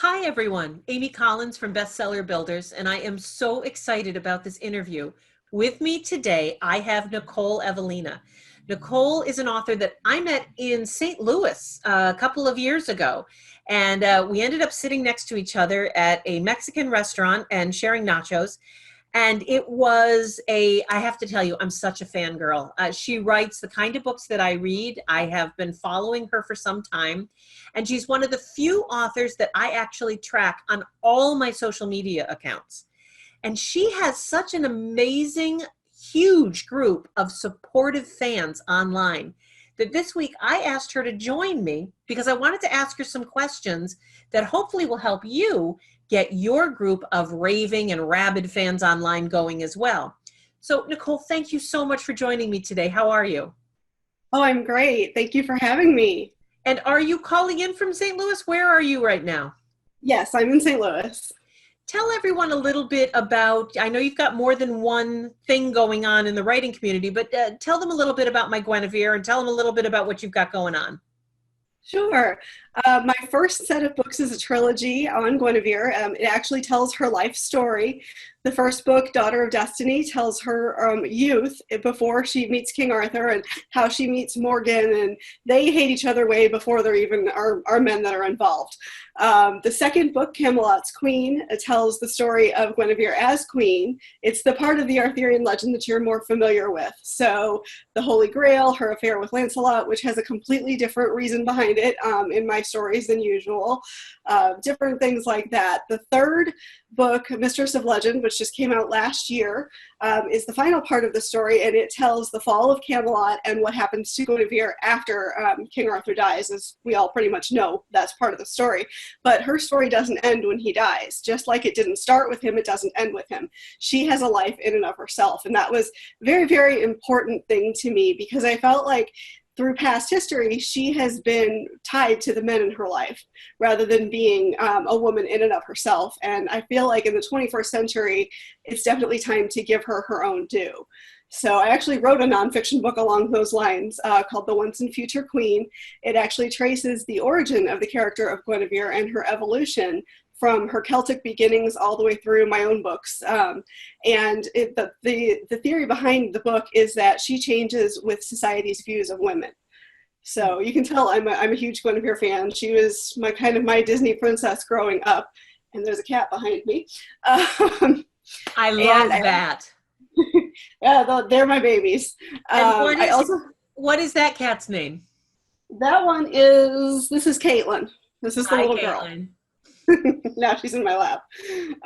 Hi, everyone. Amy Collins from Bestseller Builders, and I am so excited about this interview. With me today, I have Nicole Evelina. Nicole is an author that I met in St. Louis a couple of years ago, and we ended up sitting next to each other at a Mexican restaurant and sharing nachos. And it was I have to tell you, I'm such a fangirl. She writes the kind of books that I read. I have been following her for some time. And she's one of the few authors that I actually track on all my social media accounts. And she has such an amazing, huge group of supportive fans online that this week I asked her to join me because I wanted to ask her some questions that hopefully will help you get your group of raving and rabid fans online going as well. So Nicole, thank you so much for joining me today. How are you? Oh, I'm great. Thank you for having me. And are you calling in from St. Louis? Where are you right now? Yes, I'm in St. Louis. Tell everyone a little bit about, I know you've got more than one thing going on in the writing community, but tell them a little bit about my Guinevere and tell them a little bit about what you've got going on. Sure. My first set of books is a trilogy on Guinevere. It actually tells her life story. The first book, Daughter of Destiny, tells her youth before she meets King Arthur and how she meets Morgan, and they hate each other way before there even are men that are involved. The second book, Camelot's Queen, tells the story of Guinevere as queen. It's the part of the Arthurian legend that you're more familiar with. So the Holy Grail, her affair with Lancelot, which has a completely different reason behind it in my stories than usual. Different things like that. The third book, Mistress of Legend, which just came out last year, is the final part of the story, and it tells the fall of Camelot and what happens to Guinevere after King Arthur dies. As we all pretty much know, that's part of the story. But her story doesn't end when he dies. Just like it didn't start with him, it doesn't end with him. She has a life in and of herself, and that was a very, very important thing to me because I felt like through past history, she has been tied to the men in her life rather than being a woman in and of herself. And I feel like in the 21st century, it's definitely time to give her her own due. So I actually wrote a nonfiction book along those lines called The Once and Future Queen. It actually traces the origin of the character of Guinevere and her evolution from her Celtic beginnings all the way through my own books. The theory behind the book is that she changes with society's views of women. So you can tell I'm a huge Guinevere fan. She was my Disney princess growing up. And there's a cat behind me. I love that. Yeah, they're my babies. And what is that cat's name? This is Caitlin. This is the little Caitlin. Girl. Now she's in my lap.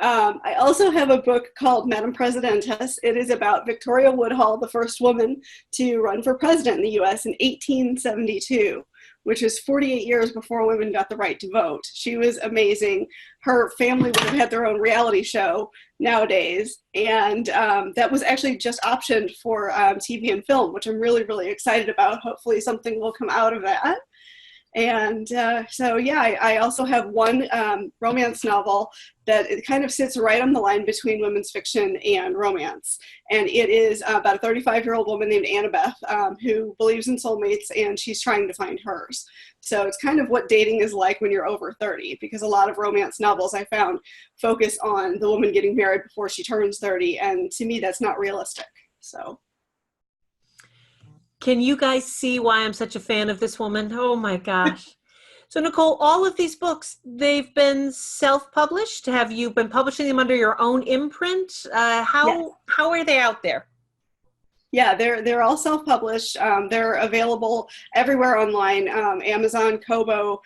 I also have a book called Madam Presidentes. It is about Victoria Woodhull, the first woman to run for president in the U.S. in 1872, which is 48 years before women got the right to vote. She was amazing. Her family would have had their own reality show nowadays, and that was actually just optioned for TV and film, which I'm really, really excited about. Hopefully something will come out of that. And I also have one romance novel that it kind of sits right on the line between women's fiction and romance. And it is about a 35-year-old woman named Annabeth who believes in soulmates, and she's trying to find hers. So it's kind of what dating is like when you're over 30, because a lot of romance novels I found focus on the woman getting married before she turns 30. And to me, that's not realistic. So. Can you guys see why I'm such a fan of this woman? Oh my gosh. So Nicole, all of these books, they've been self-published. Have you been publishing them under your own imprint? Yes. How are they out there? Yeah, they're all self-published. They're available everywhere online. Amazon, Kobo,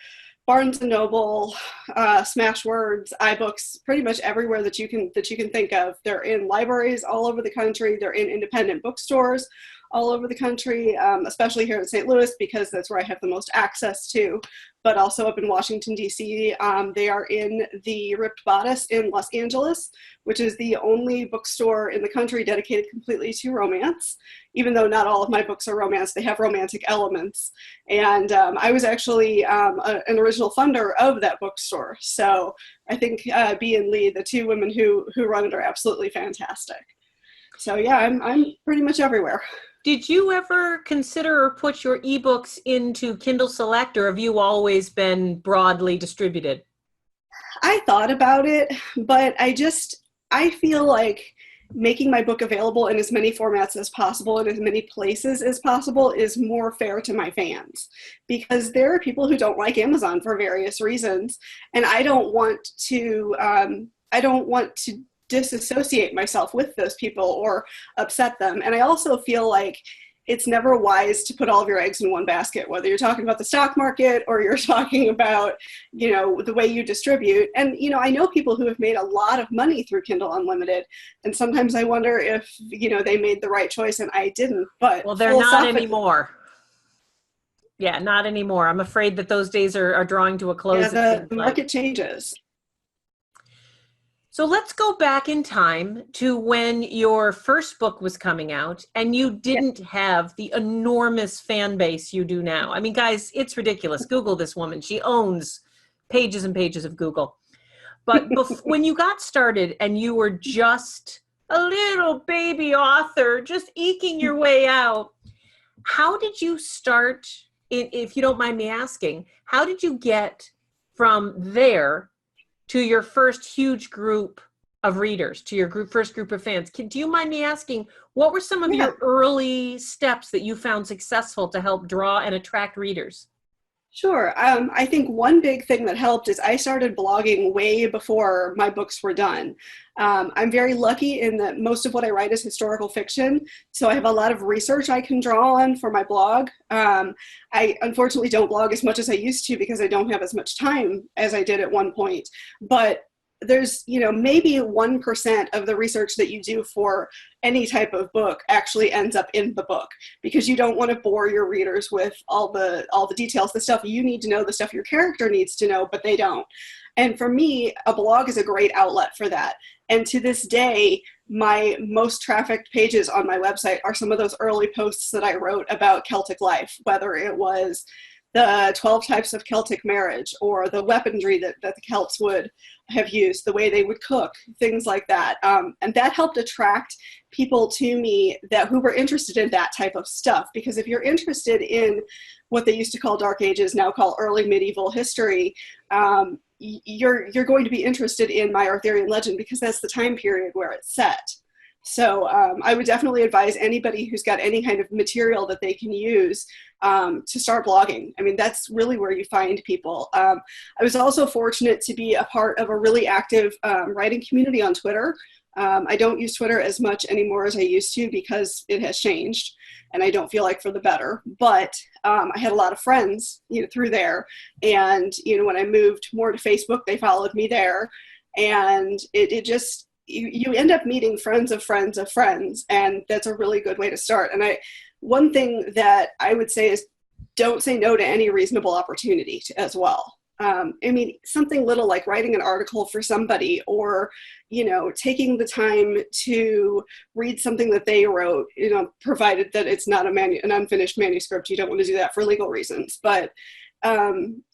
Barnes and Noble, Smashwords, iBooks, pretty much everywhere that you can think of. They're in libraries all over the country. They're in independent bookstores all over the country, especially here in St. Louis because that's where I have the most access to, but also up in Washington, D.C. They are in the Ripped Bodice in Los Angeles, which is the only bookstore in the country dedicated completely to romance. Even though not all of my books are romance, they have romantic elements. And I was actually an original funder of that bookstore. So I think Bea and Lee, the two women who run it, are absolutely fantastic. So yeah, I'm pretty much everywhere. Did you ever consider or put your ebooks into Kindle Select, or have you always been broadly distributed? I thought about it, but I feel like making my book available in as many formats as possible in as many places as possible is more fair to my fans, because there are people who don't like Amazon for various reasons, and I don't want to disassociate myself with those people or upset them. And I also feel like it's never wise to put all of your eggs in one basket, whether you're talking about the stock market or you're talking about, the way you distribute. And, I know people who have made a lot of money through Kindle Unlimited. And sometimes I wonder if, they made the right choice and I didn't. But well, they're not anymore. Yeah, not anymore. I'm afraid that those days are drawing to a close. Yeah, the market changes. So let's go back in time to when your first book was coming out and you didn't have the enormous fan base you do now. I mean, guys, it's ridiculous. Google this woman. She owns pages and pages of Google. But when you got started and you were just a little baby author, just eking your way out, how did you start, if you don't mind me asking, how did you get from there to your first huge group of readers, to your first group of fans? Do you mind me asking, what were some of your early steps that you found successful to help draw and attract readers? Sure. I think one big thing that helped is I started blogging way before my books were done. I'm very lucky in that most of what I write is historical fiction, so I have a lot of research I can draw on for my blog. I unfortunately don't blog as much as I used to because I don't have as much time as I did at one point, but there's, maybe 1% of the research that you do for any type of book actually ends up in the book, because you don't want to bore your readers with all the details, the stuff you need to know, the stuff your character needs to know, but they don't. And for me, a blog is a great outlet for that. And to this day, my most trafficked pages on my website are some of those early posts that I wrote about Celtic life, whether it was the 12 types of Celtic marriage or the weaponry that the Celts would have used, the way they would cook, things like that. And that helped attract people to me who were interested in that type of stuff. Because if you're interested in what they used to call Dark Ages, now call early medieval history, you're going to be interested in my Arthurian legend because that's the time period where it's set. So I would definitely advise anybody who's got any kind of material that they can use to start blogging. I mean, that's really where you find people. I was also fortunate to be a part of a really active writing community on Twitter. I don't use Twitter as much anymore as I used to because it has changed, and I don't feel like for the better. But I had a lot of friends, through there. And, when I moved more to Facebook, they followed me there. And it just, you end up meeting friends of friends of friends, and that's a really good way to start. And one thing that I would say is don't say no to any reasonable opportunity as well. I mean, something little like writing an article for somebody, or, taking the time to read something that they wrote, provided that it's not an unfinished manuscript. You don't want to do that for legal reasons. But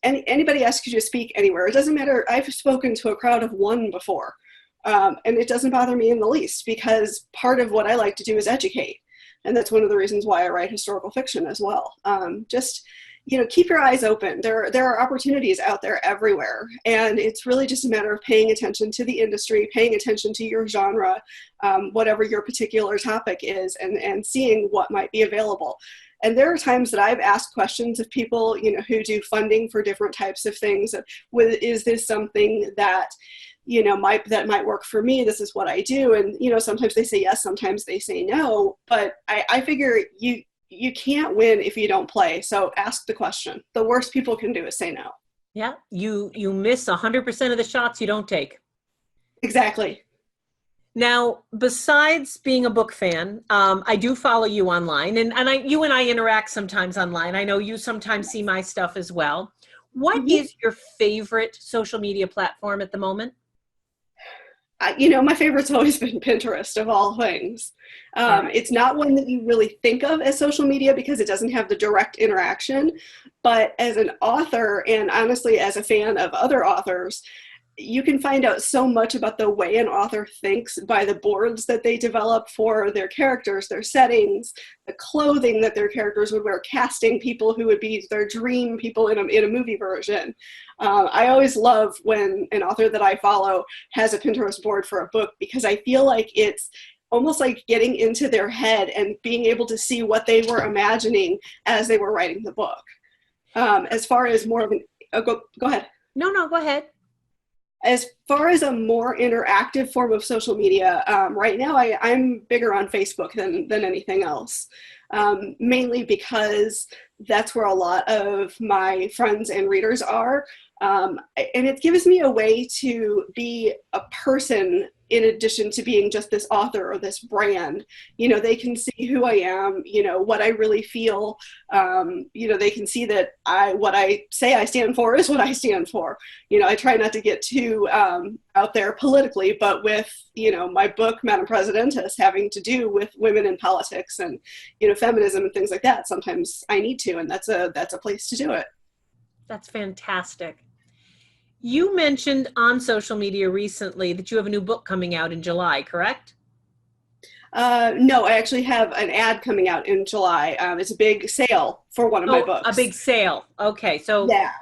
anybody asks you to speak anywhere, it doesn't matter. I've spoken to a crowd of one before. And it doesn't bother me in the least, because part of what I like to do is educate. And that's one of the reasons why I write historical fiction as well. Keep your eyes open. There are opportunities out there everywhere. And it's really just a matter of paying attention to the industry, paying attention to your genre, whatever your particular topic is, and seeing what might be available. And there are times that I've asked questions of people, who do funding for different types of things. Is this something that might work for me? This is what I do. And, sometimes they say yes, sometimes they say no, but I figure you can't win if you don't play. So ask the question. The worst people can do is say no. Yeah. You miss 100% of the shots you don't take. Exactly. Now, besides being a book fan, I do follow you online, and you and I interact sometimes online. I know you sometimes see my stuff as well. What is your favorite social media platform at the moment? My favorite's always been Pinterest, of all things. It's not one that you really think of as social media because it doesn't have the direct interaction. But as an author, and honestly as a fan of other authors, you can find out so much about the way an author thinks by the boards that they develop for their characters, their settings, the clothing that their characters would wear, casting people who would be their dream people in a movie version. I always love when an author that I follow has a Pinterest board for a book, because I feel like it's almost like getting into their head and being able to see what they were imagining as they were writing the book. As far as more of an, go ahead. No, go ahead. As far as a more interactive form of social media, right now I'm bigger on Facebook than anything else, mainly because that's where a lot of my friends and readers are. And it gives me a way to be a person in addition to being just this author or this brand. You know, they can see who I am, you know, what I really feel. You know, they can see that what I say I stand for is what I stand for. You know, I try not to get too out there politically, but with, you know, my book, Madam Presidentess, having to do with women in politics and, you know, feminism and things like that, sometimes I need to, and that's a place to do it. That's fantastic. You mentioned on social media recently that you have a new book coming out in July, correct? No, I actually have an ad coming out in July. It's a big sale for one of my books. A big sale. Okay, so yeah.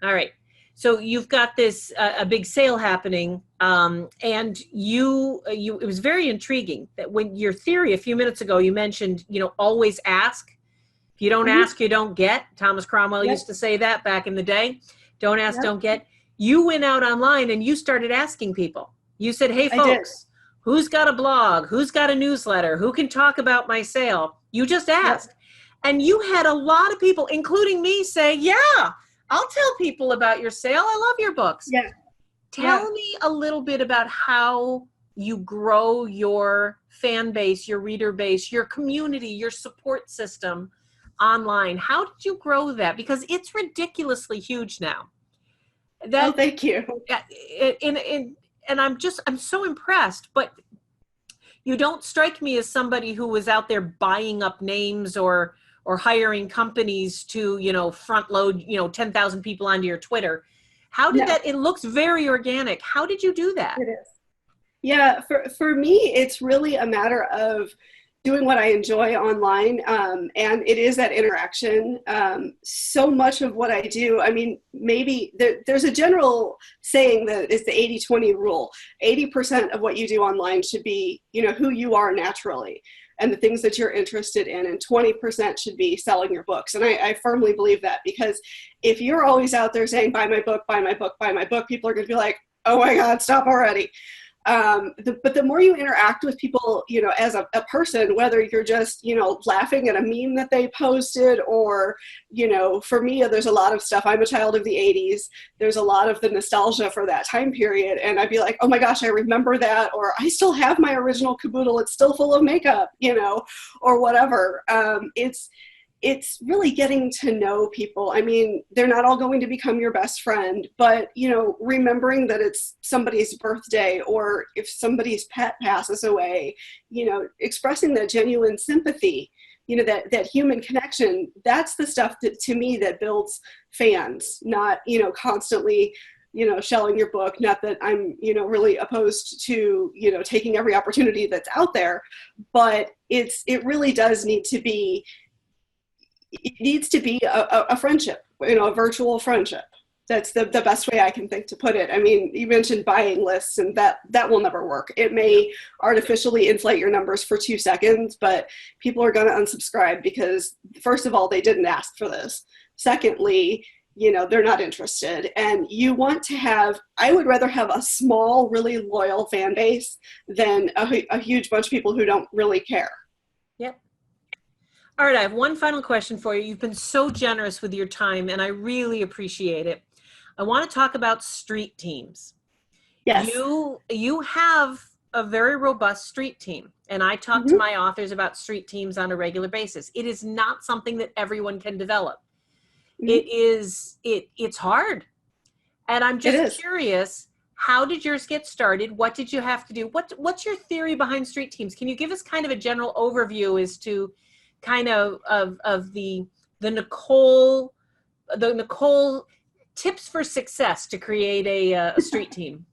All right. So you've got this a big sale happening, and it was very intriguing that when your theory a few minutes ago you mentioned, you know, always ask. If you don't ask, you don't get. Thomas Cromwell used to say that back in the day. Don't ask, don't get. You went out online and you started asking people. You said, hey, folks, who's got a blog? Who's got a newsletter? Who can talk about my sale? You just asked. And you had a lot of people, including me, say, yeah, I'll tell people about your sale. I love your books. Yeah. Tell me a little bit about how you grow your fan base, your reader base, your community, your support system online. How did you grow that? Because it's ridiculously huge now. Thank you. And I'm so impressed, but you don't strike me as somebody who was out there buying up names or hiring companies to, you know, front load, you know, 10,000 people onto your Twitter. How did that, it looks very organic. How did you do that? It is. Yeah, for me, it's really a matter of doing what I enjoy online, and it is that interaction. So much of what I do, I mean, maybe there's a general saying that it's the 80-20 rule. 80% of what you do online should be, you know, who you are naturally and the things that you're interested in, and 20% should be selling your books. And I firmly believe that, because if you're always out there saying, buy my book, buy my book, buy my book, people are going to be like, oh my God, stop already. But the more you interact with people, you know, as a person, whether you're just, you know, laughing at a meme that they posted, or, you know, for me, there's a lot of stuff. I'm a child of the 80s. There's a lot of the nostalgia for that time period. And I'd be like, oh my gosh, I remember that. Or I still have my original caboodle. It's still full of makeup, you know, or whatever. It's really getting to know people. I mean, they're not all going to become your best friend, but, you know, remembering that it's somebody's birthday, or if somebody's pet passes away, you know, expressing that genuine sympathy, you know, that human connection, that's the stuff that, to me, that builds fans, not, you know, constantly, you know, shelling your book. Not that I'm, you know, really opposed to, you know, taking every opportunity that's out there, but it really does need to be, a friendship, you know, a virtual friendship. That's the best way I can think to put it. I mean, you mentioned buying lists, and that will never work. It may artificially inflate your numbers for 2 seconds, but people are going to unsubscribe because, first of all, they didn't ask for this. Secondly, you know, they're not interested. And you want to have, I would rather have a small, really loyal fan base than a huge bunch of people who don't really care. Yep. All right, I have one final question for you. You've been so generous with your time, and I really appreciate it. I want to talk about street teams. Yes. You have a very robust street team, and I talk to my authors about street teams on a regular basis. It is not something that everyone can develop. It's hard. And I'm just curious, how did yours get started? What did you have to do? What's your theory behind street teams? Can you give us kind of a general overview as to kind of the Nicole tips for success to create a street team.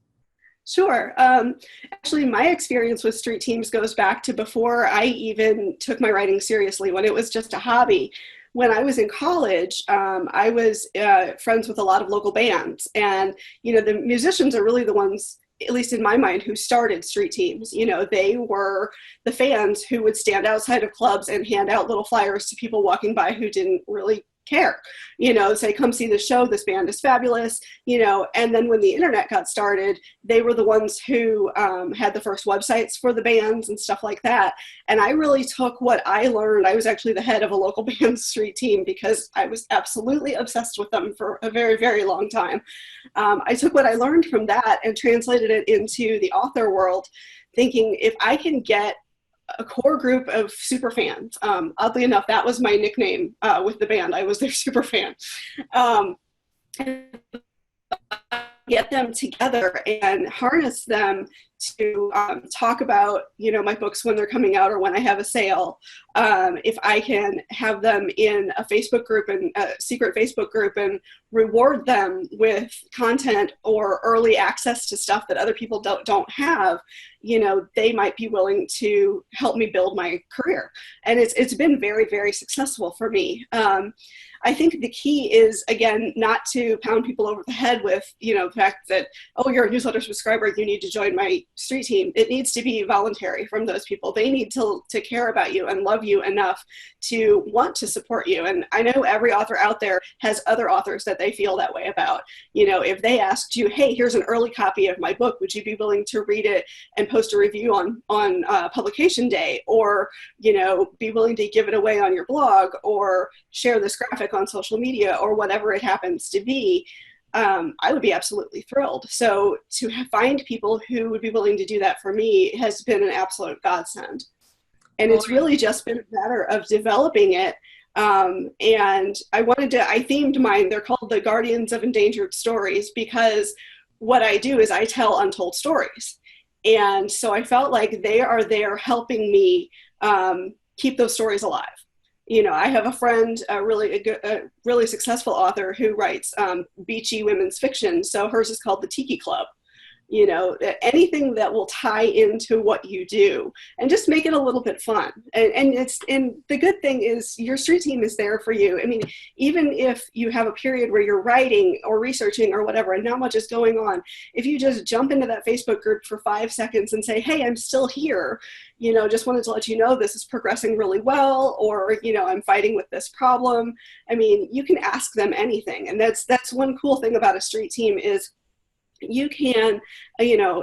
Sure. Actually, my experience with street teams goes back to before I even took my writing seriously, when it was just a hobby. When I was in college, I was friends with a lot of local bands, and the musicians are really the ones, at least in my mind, who started street teams. They were the fans who would stand outside of clubs and hand out little flyers to people walking by who didn't really care, say, come see the show, this band is fabulous, and then when the internet got started, they were the ones who had the first websites for the bands and stuff like that. And I really took what I learned. I was actually the head of a local band street team because I was absolutely obsessed with them for a very, very long time. I took what I learned from that and translated it into the author world, thinking if I can get a core group of super fans. Oddly enough, that was my nickname with the band. I was their super fan. Get them together and harness them to talk about, my books when they're coming out or when I have a sale. If I can have them in a Facebook group, and a secret Facebook group, and reward them with content or early access to stuff that other people don't have, they might be willing to help me build my career. And it's been very, very successful for me. I think the key is, again, not to pound people over the head with, the fact that, oh, you're a newsletter subscriber, you need to join my street team. It needs to be voluntary from those people. They need to care about you and love you enough to want to support you. And I know every author out there has other authors that they feel that way about. If they asked you, hey, here's an early copy of my book, would you be willing to read it and post a review on publication day, or, be willing to give it away on your blog, or share this graphic on social media, or whatever it happens to be, I would be absolutely thrilled. So to find people who would be willing to do that for me has been an absolute godsend. And it's really just been a matter of developing it. And I themed mine, they're called the Guardians of Endangered Stories, because what I do is I tell untold stories. And so I felt like they are there helping me keep those stories alive. I have a friend, a really successful author, who writes beachy women's fiction. So hers is called The Tiki Club. Anything that will tie into what you do and just make it a little bit fun. And the good thing is your street team is there for you. I mean, even if you have a period where you're writing or researching or whatever, and not much is going on, if you just jump into that Facebook group for 5 seconds and say, hey, I'm still here, just wanted to let you know this is progressing really well, or, I'm fighting with this problem. I mean, you can ask them anything. And that's one cool thing about a street team is you can,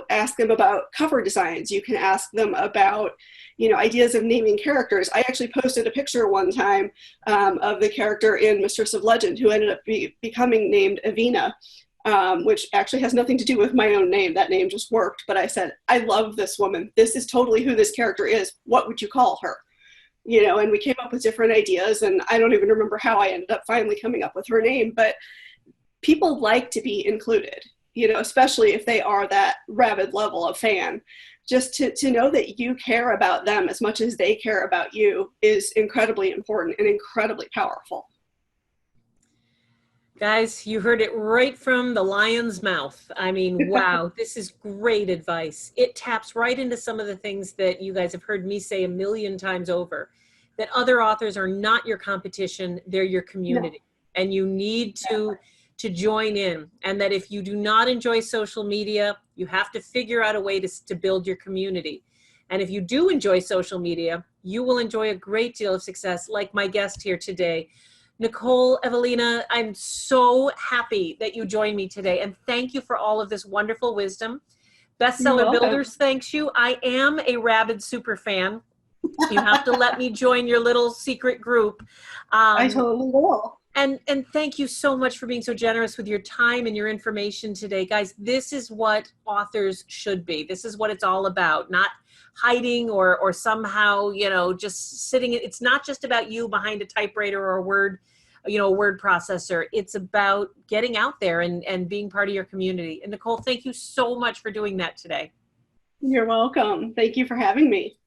ask them about cover designs. You can ask them about, ideas of naming characters. I actually posted a picture one time of the character in Mistress of Legend who ended up becoming named Evelina, which actually has nothing to do with my own name. That name just worked. But I said, I love this woman. This is totally who this character is. What would you call her? And we came up with different ideas, and I don't even remember how I ended up finally coming up with her name, but people like to be included. Especially if they are that rabid level of fan. Just to know that you care about them as much as they care about you is incredibly important and incredibly powerful. Guys, you heard it right from the lion's mouth. I mean, wow, this is great advice. It taps right into some of the things that you guys have heard me say a million times over, that other authors are not your competition, they're your community. No. And you need to join in, and that if you do not enjoy social media, you have to figure out a way to build your community. And if you do enjoy social media, you will enjoy a great deal of success, like my guest here today, Nicole Evelina. I'm so happy that you joined me today, and thank you for all of this wonderful wisdom. Bestseller Builders thanks you. I am a rabid super fan. You have to let me join your little secret group. I totally will. And thank you so much for being so generous with your time and your information today. Guys, this is what authors should be. This is what it's all about, not hiding or somehow, just sitting. It's not just about you behind a typewriter or a word processor. It's about getting out there and being part of your community. And Nicole, thank you so much for doing that today. You're welcome. Thank you for having me.